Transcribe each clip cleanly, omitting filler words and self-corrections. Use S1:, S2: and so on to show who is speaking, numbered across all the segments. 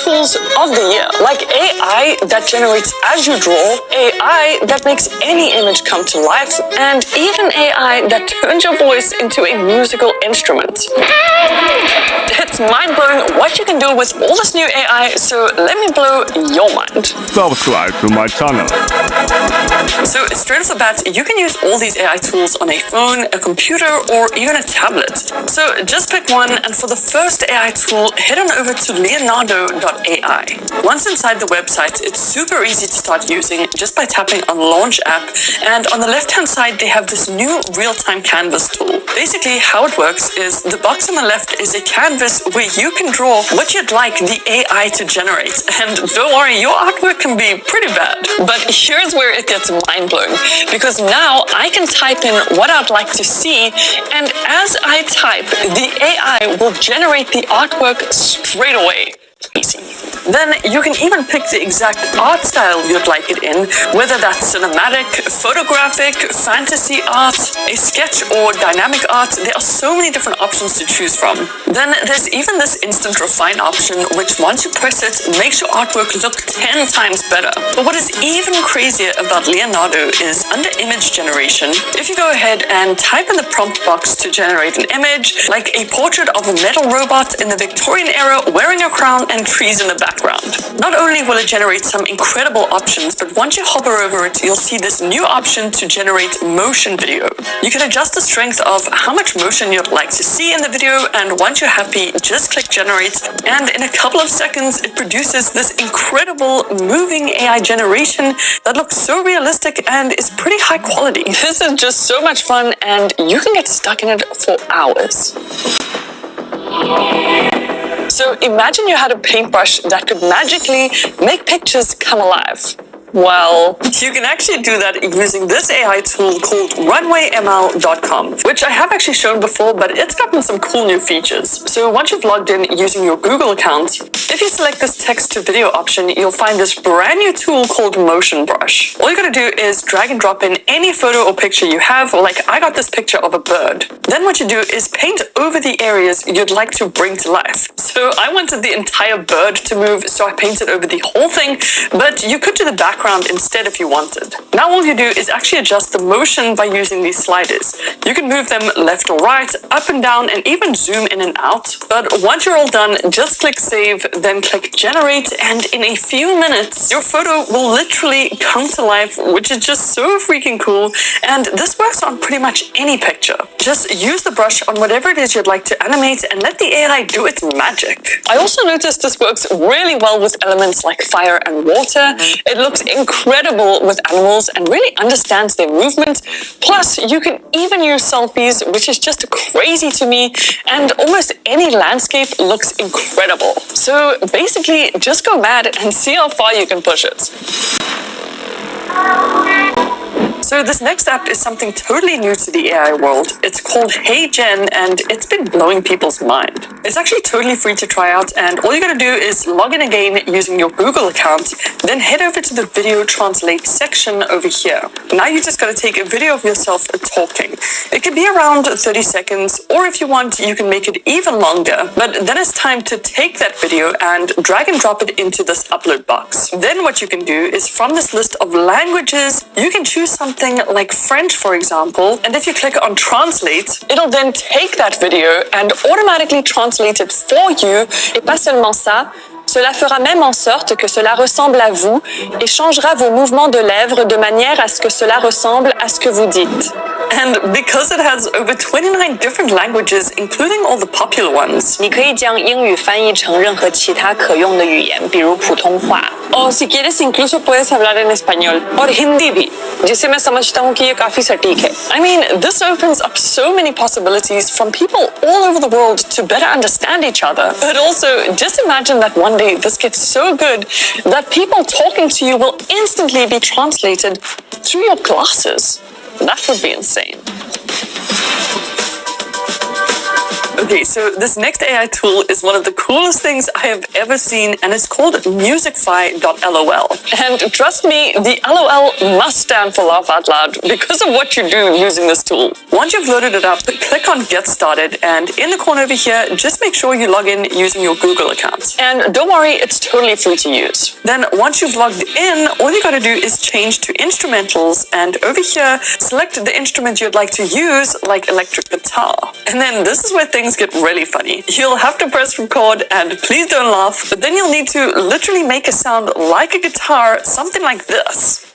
S1: tools of the year, like AI that generates as you draw, AI that makes any image come to life, and even AI that turns your voice into a musical instrument. It's mind-blowing what you can do with all this new AI, so let me blow your mind.
S2: Subscribe to my channel.
S1: So straight off the bat, you can use all these AI tools on a phone, a computer, or even a tablet. So just pick one, and for the first AI tool, head on over to Leonardo.ai. Once inside the website, it's super easy to start using just by tapping on Launch App, and on the left-hand side, they have this new real-time canvas tool. Basically, how it works is the box on the left is a canvas where you can draw what you'd like the AI to generate. And don't worry, your artwork can be pretty bad. But here's where it gets mind-blowing, because now I can type in what I'd like to see, and as I type, the AI will generate the artwork straight away. Easy. Then you can even pick the exact art style you'd like it in, whether that's cinematic, photographic, fantasy art, a sketch, or dynamic art. There are so many different options to choose from. Then there's even this instant refine option, which once you press it, makes your artwork look 10 times better. But what is even crazier about Leonardo is under image generation, if you go ahead and type in the prompt box to generate an image, like a portrait of a metal robot in the Victorian era wearing a crown and trees in the background. Not only will it generate some incredible options, but once you hover over it, you'll see this new option to generate motion video. You can adjust the strength of how much motion you'd like to see in the video, and once you're happy, just click generate, and in a couple of seconds, it produces this incredible moving AI generation that looks so realistic and is pretty high quality. This is just so much fun, and you can get stuck in it for hours. So imagine you had a paintbrush that could magically make pictures come alive. Well, you can actually do that using this AI tool called runwayml.com, which I have actually shown before, but it's gotten some cool new features. So once you've logged in using your Google account, if you select this text to video option, you'll find this brand new tool called Motion Brush. All you gotta do is drag and drop in any photo or picture you have, like I got this picture of a bird. Then what you do is paint over the areas you'd like to bring to life. So I wanted the entire bird to move, so I painted over the whole thing, but you could do the background instead if you wanted. Now all you do is actually adjust the motion by using these sliders. You can move them left or right, up and down, and even zoom in and out. But once you're all done, just click save, then click generate, and in a few minutes, your photo will literally come to life, which is just so freaking cool. And this works on pretty much any picture. Just use the brush on whatever it is you'd like to animate and let the AI do its magic. I also noticed this works really well with elements like fire and water. It looks incredible with animals and really understands their movement. Plus, you can even use selfies, which is just crazy to me, and almost any landscape looks incredible. So basically, just go mad and see how far you can push it. So this next app is something totally new to the AI world. It's called HeyGen, and it's been blowing people's mind. It's actually totally free to try out, and all you gotta do is log in again using your Google account, then head over to the video translate section over here. Now you just gotta take a video of yourself talking. It could be around 30 seconds, or if you want, you can make it even longer. But then it's time to take that video and drag and drop it into this upload box. Then what you can do is from this list of languages, you can choose something like French, for example, and if you click on translate, it'll then take that video and automatically translate it for you.
S3: Et pas seulement ça, cela fera même en sorte que cela ressemble à vous et changera vos mouvements de lèvres de manière à ce que cela ressemble à ce que vous dites.
S1: And because it has over 29 different languages, including all the popular ones.
S3: 你可以将英语翻译成任何其他可用的语言，比如普通话。O si quieres incluso puedes hablar en español और हिंदी भी, जिसे मैं समझता हूँ कि ये काफी सटीक है.
S1: I mean, this opens up so many possibilities from people all over the world to better understand each other. But also, just imagine that one day this gets so good that people talking to you will instantly be translated through your glasses. That would be insane. Okay, so this next AI tool is one of the coolest things I have ever seen, and it's called Musicfly.lol. And trust me, the LOL must stand for laugh out loud because of what you do using this tool. Once you've loaded it up, click on Get Started, and in the corner over here, just make sure you log in using your Google account. And don't worry, it's totally free to use. Then once you've logged in, all you gotta do is change to instrumentals, and over here, select the instrument you'd like to use, like electric guitar. And then this is where things get really funny. You'll have to press record, and please don't laugh, but then you'll need to literally make a sound like a guitar, something like this.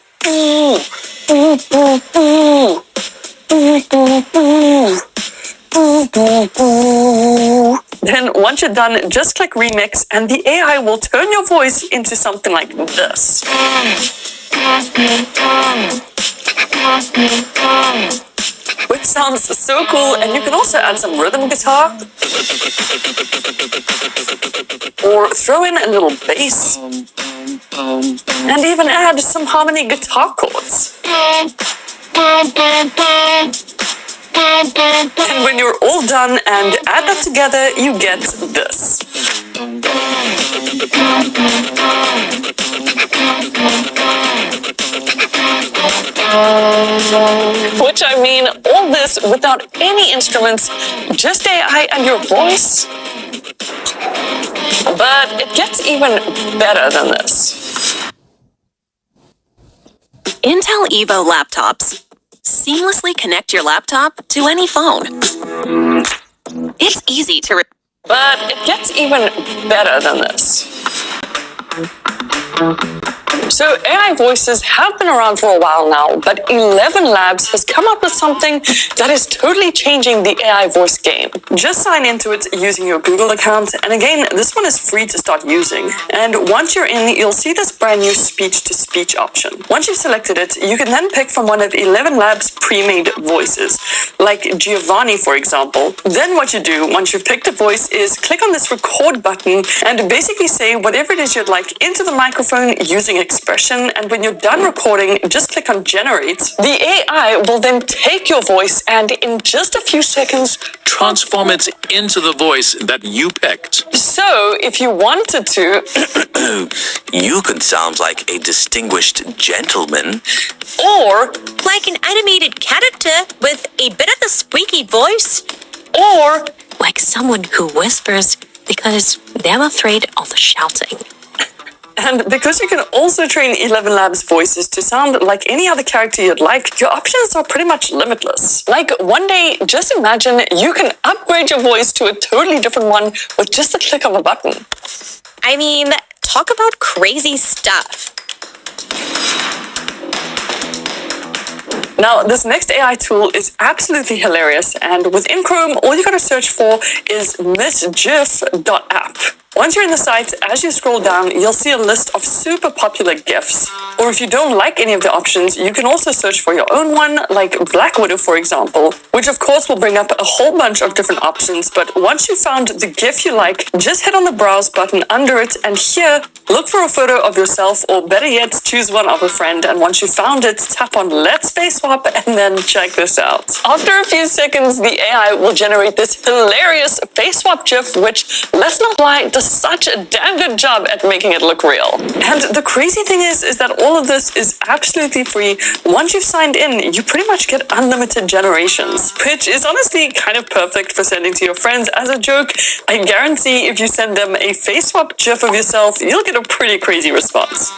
S1: Then once you're done, just click remix, and the AI will turn your voice into something like this. Which sounds so cool, and you can also add some rhythm guitar. Or throw in a little bass. And even add some harmony guitar chords. And when you're all done and add that together, you get this. Which, I mean, all this without any instruments, just AI and your voice. But it gets even better than this.
S4: Intel Evo laptops seamlessly connect your laptop to any phone. It's easy to
S1: But it gets even better than this. So AI voices have been around for a while now, but 11 Labs has come up with something that is totally changing the AI voice game. Just sign into it using your Google account, and again, this one is free to start using. And once you're in, you'll see this brand new speech-to-speech option. Once you've selected it, you can then pick from one of 11 Labs pre-made voices, like Giovanni, for example. Then what you do, once you've picked a voice, is click on this record button and basically say whatever it is you'd like into the microphone using expression, and when you're done recording, just click on generate. The AI will then take your voice and in just a few seconds
S5: transform it into the voice that you picked.
S1: So if you wanted to,
S6: You could sound like a distinguished gentleman.
S1: or
S4: like an animated character with a bit of a squeaky voice,
S1: or
S4: like someone who whispers because they're afraid of the shouting.
S1: and because you can also train 11 Labs voices to sound like any other character you'd like, your options are pretty much limitless. Like one day, just imagine you can upgrade your voice to a totally different one with just the click of a button.
S4: I mean, talk about crazy stuff.
S1: Now, this next AI tool is absolutely hilarious, and within Chrome, all you gotta search for is misgif.app. Once you're in the site, as you scroll down, you'll see a list of super popular GIFs. Or if you don't like any of the options, you can also search for your own one, like Black Widow, for example, which of course will bring up a whole bunch of different options. But once you found the GIF you like, just hit on the browse button under it, and here, look for a photo of yourself, or better yet, choose one of a friend. And once you found it, tap on Let's Face Swap, and then check this out. After a few seconds, the AI will generate this hilarious face swap GIF, which, let's not lie, does such a damn good job at making it look real. And the crazy thing is that all of this is absolutely free. Once you've signed in, you pretty much get unlimited generations, which is honestly kind of perfect for sending to your friends as a joke. I guarantee if you send them a face swap GIF of yourself, you'll get a pretty crazy response.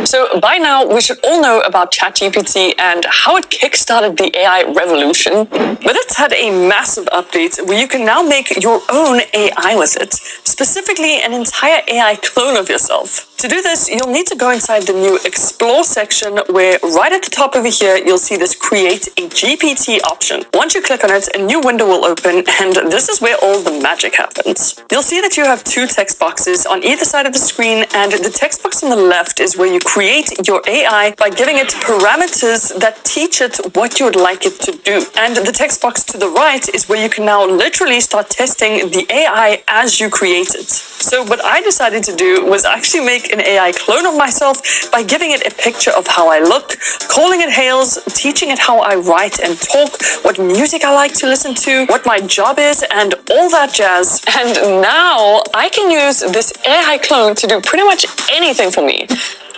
S1: So by now, we should all know about ChatGPT and how it kickstarted the AI revolution. But it's had a massive update where you can now make your own AI with it, specifically an entire AI clone of yourself. To do this, you'll need to go inside the new Explore section, where right at the top over here, you'll see this Create a GPT option. Once you click on it, a new window will open, and this is where all the magic happens. You'll see that you have two text boxes on either side of the screen, and the text box on the left is where you create your AI by giving it parameters that teach it what you would like it to do. And the text box to the right is where you can now literally start testing the AI as you create it. So what I decided to do was actually make an AI clone of myself by giving it a picture of how I look, calling it Hales, teaching it how I write and talk, what music I like to listen to, what my job is, and all that jazz. And now I can use this AI clone to do pretty much anything for me.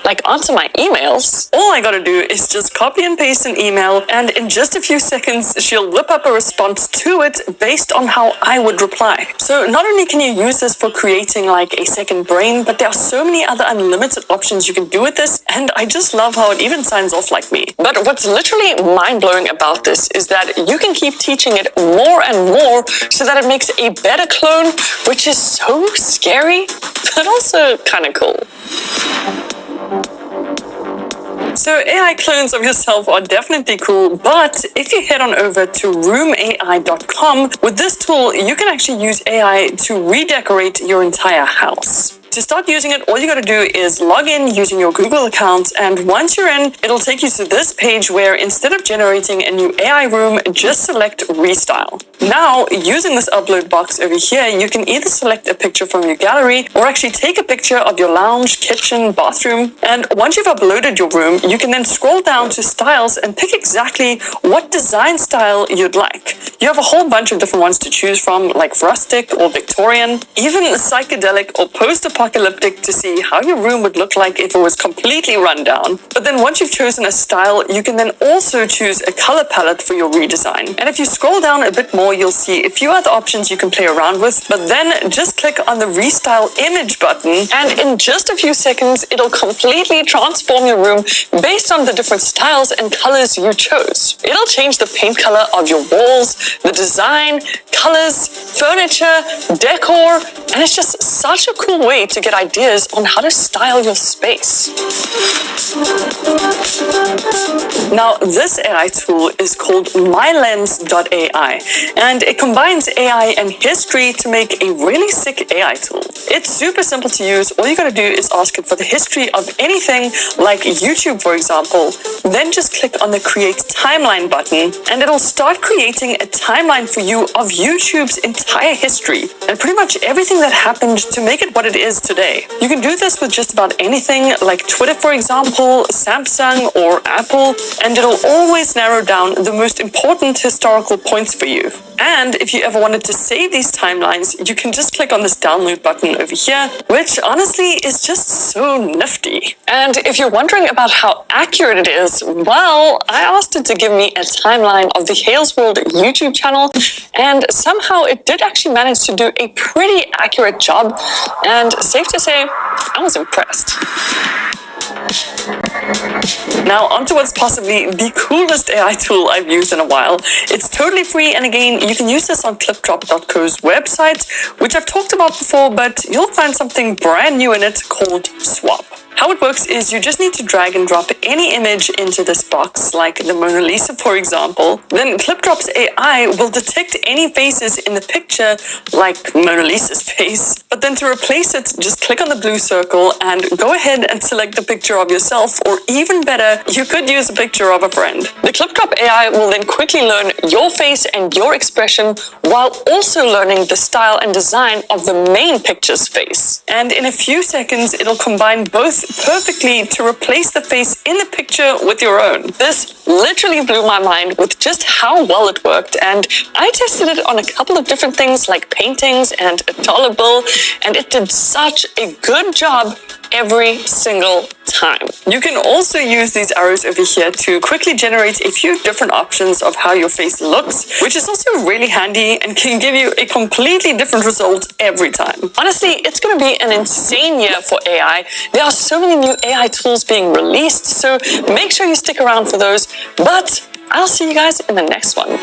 S1: Like answer my emails. All I gotta do is just copy and paste an email, and in just a few seconds, she'll whip up a response to it based on how I would reply. So not only can you use this for creating like a second brain, but there are so many other unlimited options you can do with this, and I just love how it even signs off like me. But what's literally mind-blowing about this is that you can keep teaching it more and more so that it makes a better clone, which is so scary, but also kind of cool. So AI clones of yourself are definitely cool, but if you head on over to roomai.com, with this tool, you can actually use AI to redecorate your entire house. To start using it, all you gotta do is log in using your Google account, and once you're in, it'll take you to this page where instead of generating a new AI room, just select Restyle. Now, using this upload box over here, you can either select a picture from your gallery or actually take a picture of your lounge, kitchen, bathroom, and once you've uploaded your room, you can then scroll down to styles and pick exactly what design style you'd like. You have a whole bunch of different ones to choose from, like rustic or Victorian, even psychedelic or post-apocalyptic, to see how your room would look like if it was completely run down. But then once you've chosen a style, you can then also choose a color palette for your redesign. And if you scroll down a bit more, you'll see a few other options you can play around with, but then just click on the Restyle image button, and in just a few seconds, it'll completely transform your room based on the different styles and colors you chose. It'll change the paint color of your walls, the design, colors, furniture, decor, and it's just such a cool way to get ideas on how to style your space. Now, this AI tool is called mylens.ai, and it combines AI and history to make a really sick AI tool. It's super simple to use. All you gotta do is ask it for the history of anything, like YouTube, for example. Then just click on the Create Timeline button, and it'll start creating a timeline for you of YouTube's entire history, and pretty much everything that happened to make it what it is today. You can do this with just about anything, like Twitter, for example, Samsung, or Apple, and it'll always narrow down the most important historical points for you. And if you ever wanted to save these timelines, you can just click on this download button over here, which honestly is just so nifty. And if you're wondering about how accurate it is, well, I asked it to give me a timeline of the Hales World YouTube channel, and somehow it did actually manage to do a pretty accurate job, and safe to say, I was impressed. Now, onto what's possibly the coolest AI tool I've used in a while. It's totally free, and again, you can use this on clipdrop.co's website, which I've talked about before, but you'll find something brand new in it called Swap. How it works is you just need to drag and drop any image into this box, like the Mona Lisa, for example. Then ClipDrop's AI will detect any faces in the picture, like Mona Lisa's face. But then to replace it, just click on the blue circle and go ahead and select a picture of yourself, or even better, you could use a picture of a friend. The ClipDrop AI will then quickly learn your face and your expression, while also learning the style and design of the main picture's face. And in a few seconds, it'll combine both perfectly to replace the face in the picture with your own. This literally blew my mind with just how well it worked, and I tested it on a couple of different things like paintings and a dollar bill, and it did such a good job every single time. You can also use these arrows over here to quickly generate a few different options of how your face looks, which is also really handy and can give you a completely different result every time. Honestly, it's going to be an insane year for AI. There are so many new AI tools being released, so make sure you stick around for those. But I'll see you guys in the next one.